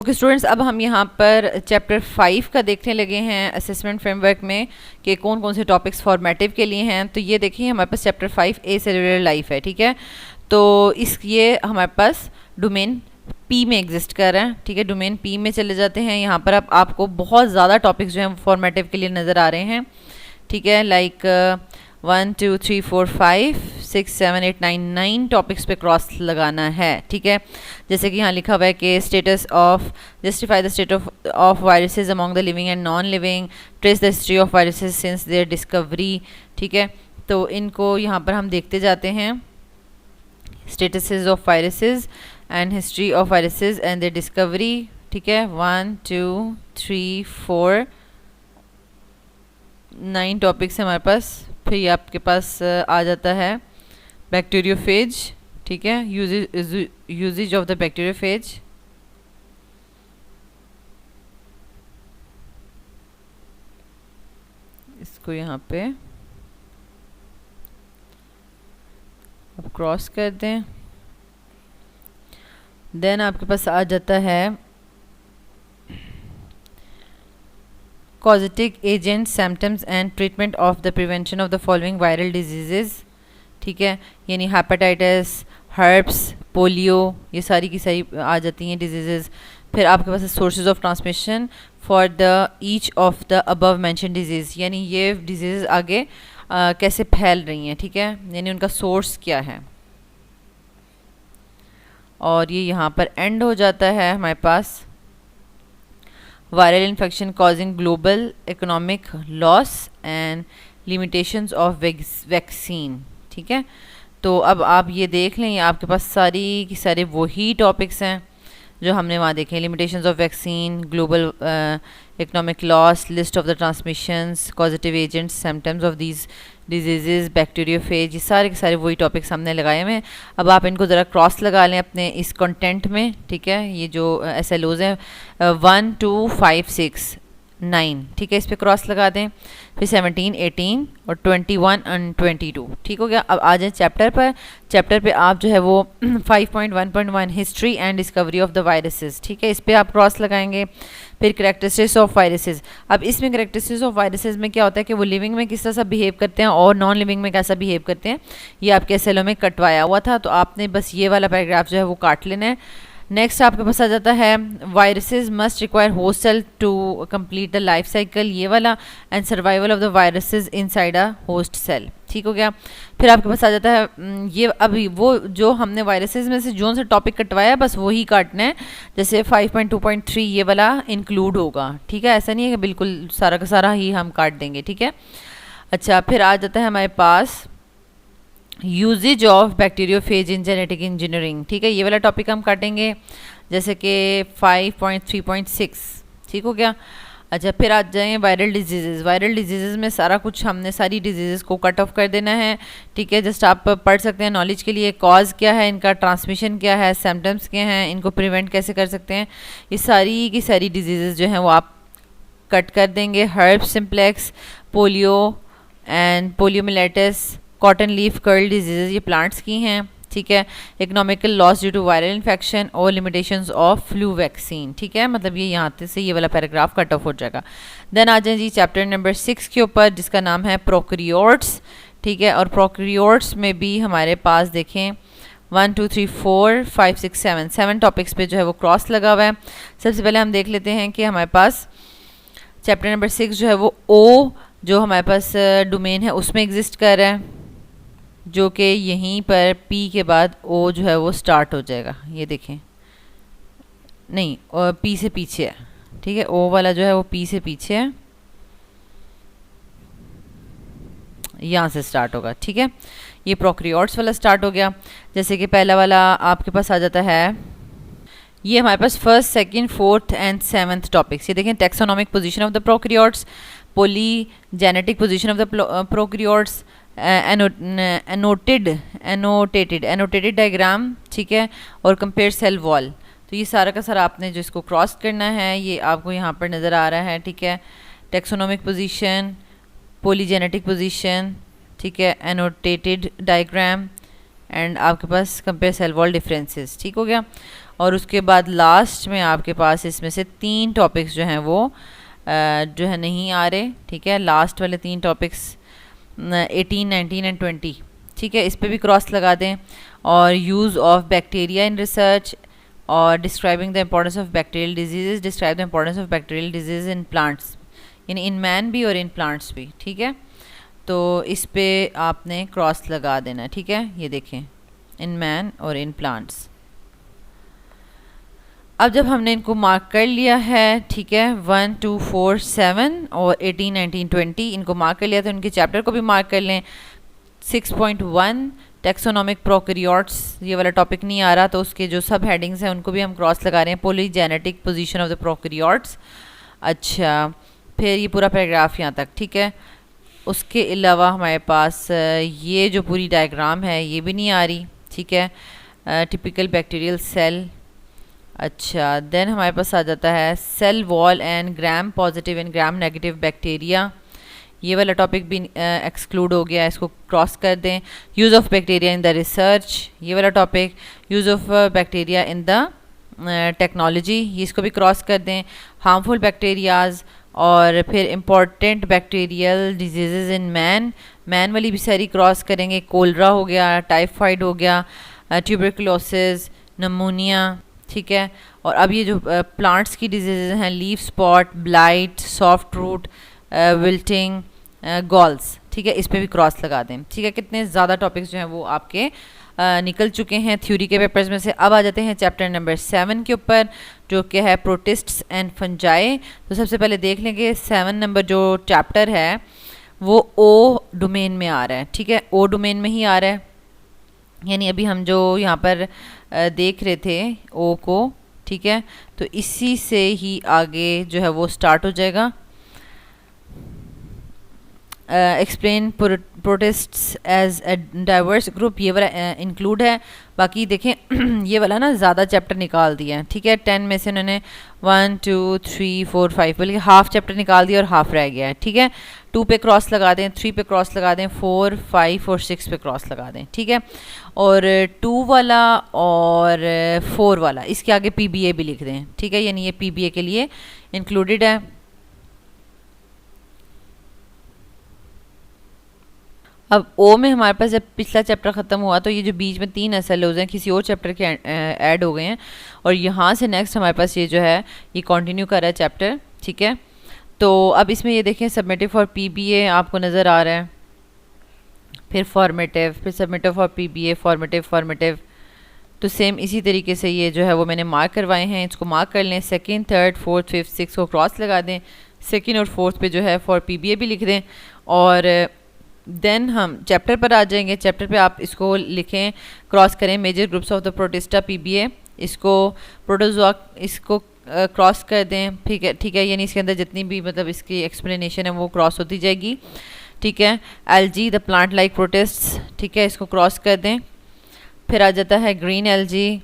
Okay students, अब हम यहाँ पर चैप्टर 5 का देखने लगे हैं असेसमेंट फ्रेमवर्क में कि कौन कौन से टॉपिक्स फॉर्मेटिव के लिए हैं। तो ये देखिए हमारे पास चैप्टर 5 ए सेलुलर लाइफ है, ठीक है। तो ये हमारे पास डोमेन पी में एग्जिस्ट कर रहा है, ठीक है। डोमेन पी में चले जाते हैं। यहाँ पर अब आपको बहुत ज़्यादा टॉपिक्स जो हैं फॉर्मेटिव के लिए नज़र आ रहे हैं, ठीक है। लाइक 1 2 3 4 5 6 7 8 9 9 टॉपिक्स पे क्रॉस लगाना है, ठीक है। जैसे कि यहाँ लिखा हुआ है कि status of justify the state of viruses among the living and non living, trace the history of viruses since their discovery, ठीक है। तो इनको यहाँ पर हम देखते जाते हैं, statuses of viruses and history of viruses and their discovery, ठीक है। 1 2 3 4 9 टॉपिक्स हमारे पास। फिर ये आपके पास आ जाता है बैक्टीरियोफेज, ठीक है। यूजेज ऑफ द बैक्टीरियोफेज, इसको यहाँ पे अब क्रॉस कर दें। देन आपके पास आ जाता है causative agents, symptoms and treatment of the prevention of the following viral diseases, ठीक है। यानी हेपेटाइटिस, हर्प्स, पोलियो, ये सारी की सारी आ जाती हैं डिजीज़। फिर आपके पास sources of transmission for the each of the above mention disease, यानी ये डिजीज़ आगे कैसे फैल रही हैं, ठीक है, यानी उनका सोर्स क्या है। और ये यहाँ पर एंड हो जाता है हमारे पास viral infection causing global economic loss and limitations of vaccine, ठीक है। तो अब आप ये देख लें, ये आपके पास सारी की सारे वही टॉपिक्स हैं जो हमने वहाँ देखे हैं। Limitations of vaccine, global economic loss, list of the transmissions, causative agents, symptoms of these disease, bacteriophage, ये सारे के सारे वही टॉपिक्स हमने लगाए हुए हैं। अब आप इनको ज़रा क्रॉस लगा लें अपने इस कंटेंट में, ठीक है। ये जो SLOs हैं 1 2 5 6 9, ठीक है, इस पर क्रॉस लगा दें। फिर 17 18 और 21 और 22, ठीक हो गया। अब आ जाए चैप्टर पर। चैप्टर पे आप जो है वो 5.1.1 history and discovery of the viruses, ठीक है, इस पर आप क्रॉस लगाएंगे। फिर करैक्टरिस्टिक्स ऑफ वायरसेस। अब इसमें करैक्टरिस्टिक्स ऑफ वायरसेस में क्या होता है कि वो लिविंग में किस तरह से बिहेव करते हैं और नॉन लिविंग में कैसा बिहेव करते हैं, ये आपके SLO में कटवाया हुआ था। तो आपने बस ये वाला पैराग्राफ जो है वो काट लेना है। नेक्स्ट आपके पास आ जाता है viruses must require host cell to complete the life cycle, ये वाला, and survival of the viruses inside a host cell, ठीक हो गया। फिर आपके पास आ जाता है ये अभी वो जो हमने वायरसेस में से जो सा टॉपिक कटवाया बस वही काटना है। जैसे 5.2.3 ये वाला इंक्लूड होगा, ठीक है, ऐसा नहीं है कि बिल्कुल सारा का सारा ही हम काट देंगे, ठीक है। अच्छा, फिर आ जाता है हमारे पास usages of bacteriophage in genetic engineering, ठीक है, ये वाला टॉपिक हम काटेंगे। जैसे कि 5.3.6, ठीक हो गया। अच्छा, फिर आ जाएँ वायरल डिजीज़। वायरल डिजीज़ में सारा कुछ हमने सारी डिजीज़ को कट ऑफ कर देना है, ठीक है। जस्ट आप पढ़ सकते हैं नॉलेज के लिए, कॉज क्या है इनका, ट्रांसमिशन क्या है, सिम्टम्स क्या हैं, इनको प्रिवेंट कैसे कर सकते हैं, ये सारी की सारी डिजीज़ जो हैं वो आप कट कर देंगे। Herpes simplex, polio and poliomyelitis, cotton leaf curl disease, ये प्लांट्स की हैं, ठीक है। Economical loss due to viral infection और लिमिटेशंस ऑफ फ्लू वैक्सीन, ठीक है। मतलब ये यहाँ से ये वाला पैराग्राफ कट ऑफ हो जाएगा। देन आ जाए जी चैप्टर नंबर 6 के ऊपर, जिसका नाम है प्रोकैरियोट्स, ठीक है। और प्रोकैरियोट्स में भी हमारे पास देखें 1 2 3 4 5 6 7 टॉपिक्स पे जो है वो क्रॉस लगा हुआ है। सबसे पहले हम देख लेते हैं कि हमारे पास चैप्टर नंबर 6 जो है वो ओ जो हमारे पास डोमेन है उसमें एग्जिस्ट कर रहा है, जो कि यहीं पर P के बाद O जो है वो स्टार्ट हो जाएगा। ये देखें, नहीं P से पीछे है, ठीक है, O वाला जो है वो P से पीछे है, यहाँ से स्टार्ट होगा, ठीक है। ये प्रोकैरियोट्स वाला स्टार्ट हो गया। जैसे कि पहला वाला आपके पास आ जाता है, ये हमारे पास first second fourth and 7th topics. ये देखें, taxonomic position of the prokaryotes, phylogenetic position of the prokaryotes, annotated diagram, ठीक है, और कंपेयर सेल वॉल। तो ये सारा का सारा आपने जो इसको क्रॉस करना है ये आपको यहाँ पर नज़र आ रहा है, ठीक है। टेक्सोनोमिक पोजीशन, पॉलीजेनेटिक पोजीशन, ठीक है, एनोटेटेड डायग्राम एंड आपके पास कंपेयर सेल वॉल डिफरेंसेस, ठीक हो गया। और उसके बाद लास्ट में आपके पास इसमें से 3 टॉपिक्स जो हैं वो जो है नहीं आ रहे, ठीक है। लास्ट वाले 3 टॉपिक्स 18, 19 एंड 20, ठीक है, इस पर भी क्रॉस लगा दें। और use of bacteria in research और describing the importance of bacterial disease, describe the importance of bacterial disease in plants, यानी इन मैन भी और इन प्लांट्स भी, ठीक है। तो इस पे आपने क्रॉस लगा देना, ठीक है। ये देखें, इन मैन और इन प्लांट्स। अब जब हमने इनको मार्क कर लिया है, ठीक है, 1, 2, 4, 7 और 18, 19, 20 इनको मार्क कर लिया, तो इनके चैप्टर को भी मार्क कर लें। 6.1 टेक्सोनोमिक प्रोकैरियोट्स, ये वाला टॉपिक नहीं आ रहा, तो उसके जो सब हेडिंग्स हैं उनको भी हम क्रॉस लगा रहे हैं। पॉलीजेनेटिक पोजीशन ऑफ द प्रोकैरियोट्स, अच्छा, फिर ये पूरा पैराग्राफ यहाँ तक, ठीक है। उसके अलावा हमारे पास ये जो पूरी डायग्राम है ये भी नहीं आ रही, ठीक है। टिपिकल बैक्टीरियल सेल, अच्छा, देन हमारे पास आ जाता है cell wall and gram positive and gram negative bacteria, ये वाला टॉपिक भी एक्सक्लूड हो गया, इसको क्रॉस कर दें। Use of bacteria in the research, ये वाला topic. Use of bacteria in the technology, ये इसको भी क्रॉस कर दें। हार्मफुल बैक्टीरियाज, और फिर important bacterial disease in man, man वाली भी सारी क्रॉस करेंगे। कोलरा हो गया, टाइफाइड हो गया, ट्यूबरकुलोसिस, नमूनिया, ठीक है। और अब ये जो प्लांट्स की डिजीज़ हैं, leaf spot, blight, soft rot, wilting, galls, ठीक है, इस पे भी क्रॉस लगा दें, ठीक है। कितने ज़्यादा टॉपिक्स जो हैं वो आपके निकल चुके हैं थ्योरी के पेपर्स में से। अब आ जाते हैं चैप्टर नंबर 7 के ऊपर, जो कि है प्रोटिस्ट्स एंड फंजाई। तो सबसे पहले देख लें कि 7 नंबर जो चैप्टर है वो ओ डोमेन में आ रहा है, ठीक है, ओ डोमेन में ही आ रहा है, यानी अभी हम जो यहाँ पर देख रहे थे ओ को, ठीक है, तो इसी से ही आगे जो है वो स्टार्ट हो जाएगा। Explain protists as a diverse group, ये वाला इंक्लूड है। बाकी देखें ये वाला ना ज़्यादा चैप्टर निकाल दिया है, ठीक है। 10 में से उन्होंने 1, 2, 3, 4, 5 बल्कि हाफ चैप्टर निकाल दिया और हाफ रह गया है, ठीक है। 2 पे क्रॉस लगा दें, 3 पे क्रॉस लगा दें, 4, 5 और 6 पे क्रॉस लगा दें, ठीक है। और 2 वाला और 4 वाला इसके आगे PBA भी लिख दें, ठीक है, यानी ये PBA के लिए इंक्लूडेड है। अब ओ में हमारे पास जब पिछला चैप्टर ख़त्म हुआ तो ये जो बीच में 3 SLOs हैं किसी और चैप्टर के ऐड हो गए हैं, और यहाँ से नेक्स्ट हमारे पास ये जो है ये कंटिन्यू कर रहा है चैप्टर, ठीक है। तो अब इसमें ये देखें सबमिटिव फॉर PBA आपको नज़र आ रहा है, फिर फॉर्मेटिव, फिर सबमिटिव फॉर PBA, फॉर्मेटिव। तो सेम इसी तरीके से ये जो है वो मैंने मार्क करवाए हैं, इसको मार्क कर लें। 2nd, 3rd, 4th, 5th, 6th को क्रॉस लगा दें। 2nd और 4th पे जो है फॉर PBA भी लिख दें, और देन हम चैप्टर पर आ जाएंगे। चैप्टर पे आप इसको लिखें, क्रॉस करें, major groups of the protista PBA, इसको प्रोटोजोआ इसको क्रॉस कर दें, ठीक है, यानी इसके अंदर जितनी भी मतलब इसकी एक्सप्लेनेशन है वो क्रॉस होती जाएगी, ठीक है। एल्जी द प्लांट लाइक प्रोटिस्ट्स, ठीक है, इसको क्रॉस कर दें। फिर आ जाता है ग्रीन एल्जी,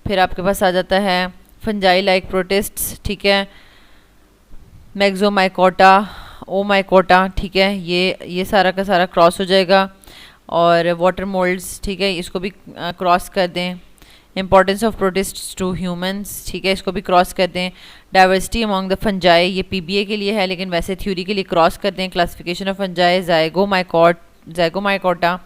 फिर आपके पास आ जाता है फंजाई लाइक प्रोटिस्ट्स, ठीक है, मैक्सोमाइकोटा, ओमाइकोटा, ठीक है, ये सारा का सारा क्रॉस हो जाएगा। और वाटर मोल्ड्स, ठीक है, इसको भी क्रॉस कर दें। Importance of protists to humans, ठीक है, इसको भी क्रॉस कर दें। डाइवर्सिटी अमॉन्ग द फंजाई, ये PBA के लिए है लेकिन वैसे थ्योरी के लिए क्रॉस कर दें। क्लासिफिकेशन ऑफ फंजाई, ज़ाइगोमाइकोटा,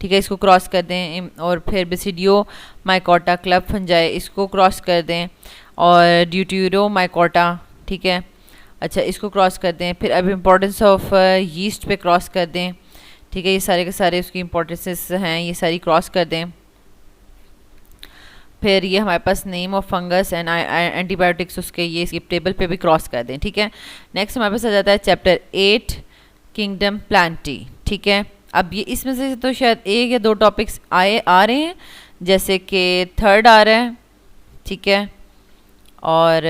ठीक है, इसको क्रॉस कर दें। और फिर बेसिडियो माइकोटा क्लब फंजाई, इसको क्रॉस कर दें। और ड्यूटेरो माइकोटा, ठीक है, अच्छा, इसको क्रॉस कर दें। फिर अब इम्पोर्टेंस ऑफ यीस्ट पे क्रॉस कर दें, ठीक है, ये सारे के सारे उसकी इम्पोर्टेंसेस हैं, ये सारी क्रॉस कर दें। फिर ये हमारे पास name of fungus and antibiotics, उसके ये इसकी टेबल पे भी क्रॉस कर दें, ठीक है। नेक्स्ट हमारे पास आ जाता है चैप्टर 8 किंगडम प्लांटी, ठीक है। अब ये इसमें से तो शायद 1 या 2 टॉपिक्स आ रहे हैं, जैसे कि 3rd आ रहा है, ठीक है, और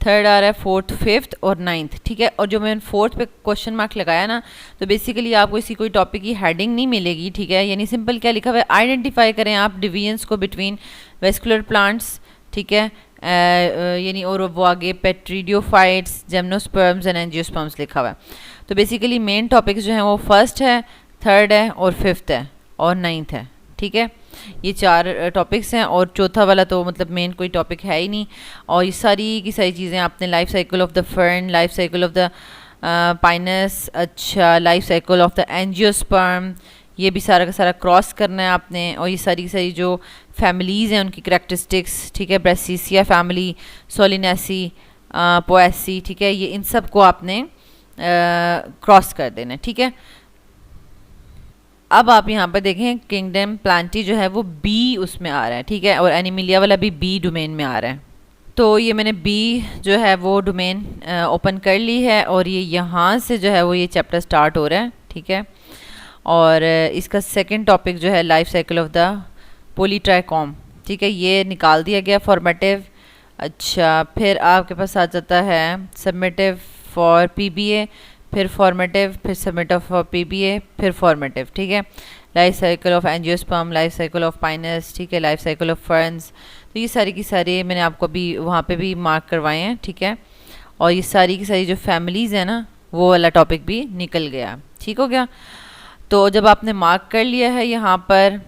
3rd आ रहा है, 4th, 5th और 9th, ठीक है। और जो मैंने 4th पे क्वेश्चन मार्क लगाया ना, तो बेसिकली आपको इसी कोई टॉपिक की हेडिंग नहीं मिलेगी, ठीक है, यानी सिंपल क्या लिखा हुआ है, आइडेंटिफाई करें आप डिवीजन्स को बिटवीन वेस्कुलर प्लांट्स, ठीक है, यानी और वो आगे पेट्रीडियोफाइट्स, जिम्नोस्पर्म्स एंड एंजियोस्पर्म्स लिखा हुआ है। तो बेसिकली मेन टॉपिक्स जो हैं वो 1st है, 3rd है और 5th है और 9th है, ठीक है। ये 4 टॉपिक्स हैं और चौथा वाला तो मतलब मेन कोई टॉपिक है ही नहीं। और ये सारी की सारी चीज़ें आपने life cycle of the fern, life cycle of the pinus, अच्छा life cycle of the angiosperm, ये भी सारा का सारा क्रॉस करना है आपने। और ये सारी की सारी जो फैमिलीज़ हैं उनकी करैक्टरिस्टिक्स, ठीक है, ब्रेसिसिया फैमिली, सोलिनेसी, पोएसी, ठीक है, ये इन सब को आपने क्रॉस कर देना है, ठीक है। अब आप यहाँ पर देखें किंगडम प्लांटी जो है वो बी उसमें आ रहा है, ठीक है, और एनिमिलिया वाला भी बी डोमेन में आ रहा है। तो ये मैंने बी जो है वो डोमेन ओपन कर ली है और ये यहाँ से जो है वो ये चैप्टर स्टार्ट हो रहा है, ठीक है। और इसका सेकंड टॉपिक जो है लाइफ साइकिल ऑफ द पॉलीट्राइकॉम, ठीक है, ये निकाल दिया गया फॉर्मेटिव। अच्छा, फिर आपके पास आ जाता है सबमिटिव फॉर पीबीए, फिर फॉर्मेटिव, फिर सबमिटिव फॉर पीबीए, फिर फॉर्मेटिव, ठीक है। Life cycle of angiosperm, life cycle of Pinus, ठीक है, लाइफ साइकिल ऑफ फर्न्स। तो ये सारी की सारी मैंने आपको अभी वहाँ पे भी मार्क करवाए हैं, ठीक है। और ये सारी की सारी जो फैमिलीज़ हैं ना वो वाला टॉपिक भी निकल गया, ठीक हो गया। तो जब आपने मार्क कर लिया है यहाँ पर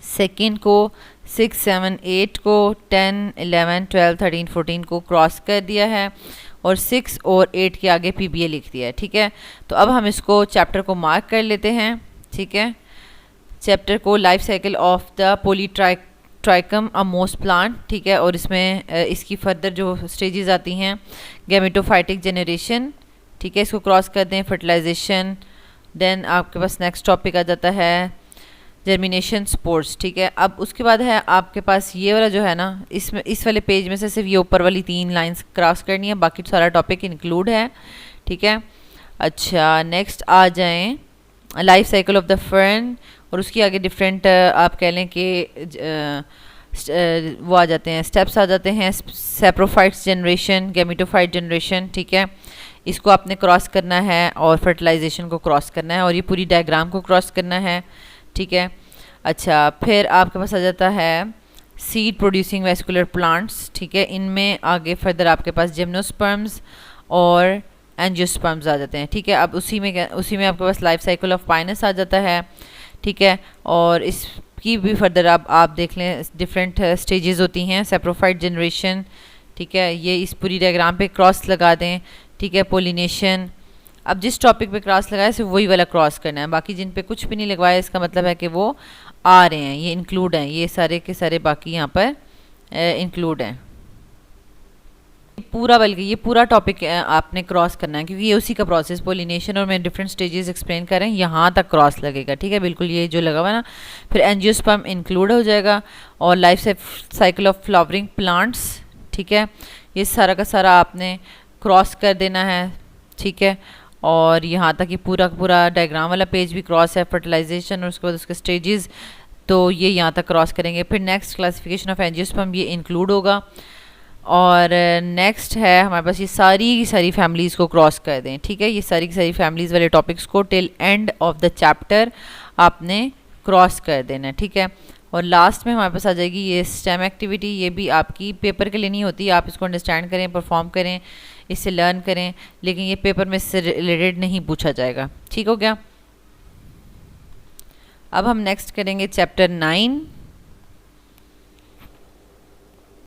सेकेंड को, 6, 7, 8 को, 10, 11, 12, 13, 14 को क्रॉस कर दिया है और 6 और 8 के आगे पीबीए लिख दिया है, ठीक है। तो अब हम इसको चैप्टर को मार्क कर लेते हैं, ठीक है। चैप्टर को life cycle of the Polytrichum Amos plant, ठीक है, और इसमें इसकी फर्दर जो स्टेजेस आती हैं गैमेटोफाइटिक जनरेशन, ठीक है, इसको क्रॉस कर दें, फर्टिलाइजेशन। देन आपके पास नेक्स्ट टॉपिक आ जाता है जर्मिनेशन स्पोर्ट्स, ठीक है। अब उसके बाद है आपके पास ये वाला जो है ना, इसमें इस वाले पेज में से सिर्फ ये ऊपर वाली 3 लाइंस क्रॉस करनी है, बाकी सारा टॉपिक इंक्लूड है, ठीक है। अच्छा, नेक्स्ट आ जाएं life cycle of the fern और उसकी आगे डिफरेंट आप कह लें कि वो आ जाते हैं, स्टेप्स आ जाते हैं, सेप्रोफाइट्स जनरेशन, गैमेटोफाइट जनरेशन, ठीक है, इसको आपने क्रॉस करना है और फर्टिलाइजेशन को क्रॉस करना है और ये पूरी डायग्राम को क्रॉस करना है, ठीक है। अच्छा, फिर आपके पास आ जाता है सीड प्रोड्यूसिंग वेस्कुलर प्लांट्स, ठीक है, इनमें आगे फर्दर आपके पास जिम्नोस्पर्म्स और एंजियोस्पर्म्स आ जाते हैं, ठीक है। अब उसी में आपके पास लाइफ साइकिल ऑफ पाइनस आ जाता है, ठीक है, और इसकी भी फर्दर आप देख लें डिफरेंट स्टेजेस होती हैं, सेप्रोफाइट जनरेशन, ठीक है, ये इस पूरी डायग्राम पे क्रॉस लगा दें, ठीक है, पोलिनेशन। अब जिस टॉपिक पे क्रॉस लगाया सिर्फ वही वाला क्रॉस करना है, बाकी जिन पे कुछ भी नहीं लगवाया इसका मतलब है कि वो आ रहे हैं, ये इंक्लूड हैं, ये सारे के सारे बाकी यहाँ पर इंक्लूड हैं पूरा, बल्कि ये पूरा टॉपिक आपने क्रॉस करना है क्योंकि ये उसी का प्रोसेस पोलिनेशन और मैं डिफरेंट स्टेजेस एक्सप्लेन कर रहे हैं, यहाँ तक क्रॉस लगेगा, ठीक है, बिल्कुल ये जो लगा हुआ ना। फिर एंजियोस्पर्म इंक्लूड हो जाएगा और life cycle of flowering plants, ठीक है, ये सारा का सारा आपने क्रॉस कर देना है, ठीक है। और यहाँ तक ये पूरा डायग्राम वाला पेज भी क्रॉस है, फर्टिलाइजेशन और उसके बाद उसके स्टेजेस, तो ये यहाँ तक क्रॉस करेंगे। फिर नेक्स्ट क्लासिफिकेशन ऑफ एंजियोस्पर्म, ये इंक्लूड होगा। और नेक्स्ट है हमारे पास ये सारी की सारी फैमिलीज़ को क्रॉस कर दें, ठीक है, ये सारी की सारी फैमिलीज़ वाले टॉपिक्स को till end of the chapter आपने क्रॉस कर देना है, ठीक है। और लास्ट में हमारे पास आ जाएगी ये स्टेम एक्टिविटी, ये भी आपकी पेपर के लिए नहीं होती, आप इसको अंडरस्टैंड करें, परफॉर्म करें, इससे लर्न करें, लेकिन ये पेपर में इससे रिलेटेड नहीं पूछा जाएगा, ठीक हो गया। अब हम नेक्स्ट करेंगे चैप्टर 9,